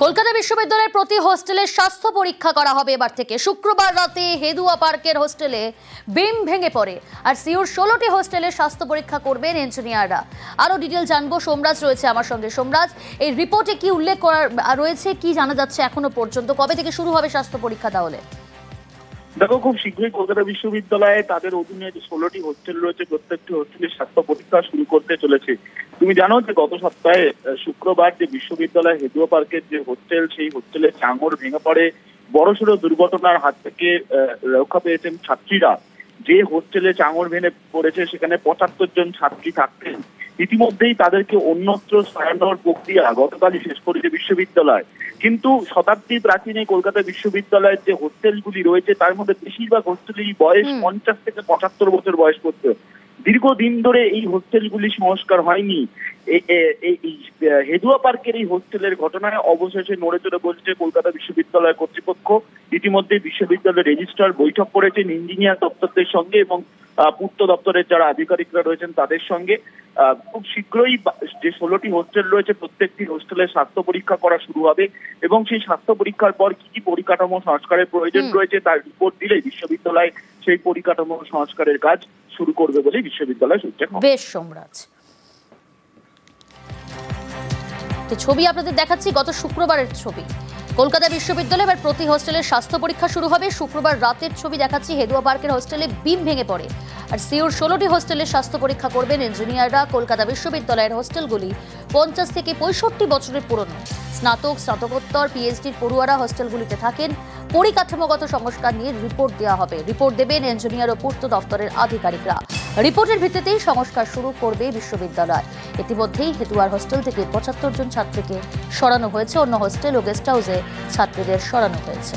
কলকাতা বিশ্ববিদ্যালয়ের প্রতি হোস্টেলের স্বাস্থ্য পরীক্ষা করা হবে এবার থেকে। শুক্রবার রাতে হেদুয়া পার্কের হোস্টেলে বিম ভেঙে পড়ে, আর সিউর 16টি হোস্টেলের স্বাস্থ্য পরীক্ষা করবেন ইঞ্জিনিয়াররা। আরো ডিটেল জানবো, সোমরাজ রয়েছে আমার সঙ্গে। সোমরাজ, এই রিপোর্টে কি উল্লেখ করা রয়েছে, কি জানা যাচ্ছে এখনো পর্যন্ত? কবে থেকে শুরু হবে স্বাস্থ্য পরীক্ষা তাহলে? দেখো, খুব শীঘ্রই কলকাতা বিশ্ববিদ্যালয়ে তাদের অধীনে যে 16টি হোস্টেল রয়েছে, প্রত্যেকটি হোস্টেলের স্বাস্থ্য পরীক্ষা শুরু করতে চলেছে। তুমি জানো যে গত সপ্তাহে শুক্রবার যে বিশ্ববিদ্যালয় হেদুয়া পার্কের যে হোস্টেল, সেই হোস্টেলের চাঙড় ভেঙে পড়ে। বড়সড় দুর্ঘটনার হাত থেকে রক্ষা পেয়েছেন ছাত্রীরা। যে হোস্টেলে চাঙড় ভেঙে পড়েছে সেখানে 75 জন ছাত্রী থাকতেন। ইতিমধ্যেই তাদেরকে অন্যত্র সরানোর প্রক্রিয়া গতকালই শেষ করেছে বিশ্ববিদ্যালয়। কিন্তু শতাব্দী প্রাচীন এই কলকাতা বিশ্ববিদ্যালয়ের যে হোস্টেলগুলি রয়েছে তার মধ্যে বেশিরভাগ হোস্টেলেরই বয়স 50 থেকে 75 বছর বয়স করতে। দীর্ঘদিন ধরে এই হোস্টেলগুলি সংস্কার হয়নি। হেদুয়া পার্কের এই হোস্টেলের ঘটনায় অবশেষে নড়ে চড়ে বলছে কলকাতা বিশ্ববিদ্যালয় কর্তৃপক্ষ। ইতিমধ্যে বিশ্ববিদ্যালয়ের রেজিস্ট্রার বৈঠক করেছেন ইঞ্জিনিয়ার দপ্তরদের সঙ্গে এবং পূর্ত দপ্তরের যারা আধিকারিকরা রয়েছেন তাদের সঙ্গে। খুব শীঘ্রই যে 16টি হোস্টেল রয়েছে প্রত্যেকটি হোস্টেলের স্বাস্থ্য পরীক্ষা করা শুরু হবে এবং সেই স্বাস্থ্য পরীক্ষার পর কি কি পরিকাঠামো সংস্কারের প্রয়োজন রয়েছে তার রিপোর্ট দিলে বিশ্ববিদ্যালয় সেই পরিকাঠামো সংস্কারের কাজ শুরু করবে বলে বিশ্ববিদ্যালয় সূত্রে খবর। বেশ সোমরাজ, ছবি আপনাদের দেখাচ্ছি গত শুক্রবারের ছবি। কলকাতা বিশ্ববিদ্যালয়ে এবার প্রতি হোস্টেলের স্বাস্থ্য পরীক্ষা শুরু হবে। শুক্রবার রাতের ছবি দেখাচ্ছি। হেদুয়া পার্কের হোস্টেলে বিম ভেঙে পড়ে, আর সিউর 16টি হোস্টেলের স্বাস্থ্য পরীক্ষা করবেন ইঞ্জিনিয়াররা। কলকাতা বিশ্ববিদ্যালয়ের হোস্টেলগুলি 50 থেকে 65 বছরের পুরনো। স্নাতক, স্নাতকোত্তর, পিএইচডির পড়ুয়ারা হোস্টেলগুলিতে থাকেন। পরিকাঠামোগত সংস্কার নিয়ে রিপোর্ট দেওয়া হবে। রিপোর্ট দেবেন ইঞ্জিনিয়ার ও পূর্ত দপ্তরের আধিকারিকরা। রিপোর্টের ভিত্তিতেই সংস্কার শুরু করবে বিশ্ববিদ্যালয়। ইতিমধ্যেই হেদুয়ার হোস্টেল থেকে 75 জন ছাত্রীকে সরানো হয়েছে। অন্য হোস্টেল ও গেস্ট হাউসে ছাত্রীদের সরানো হয়েছে।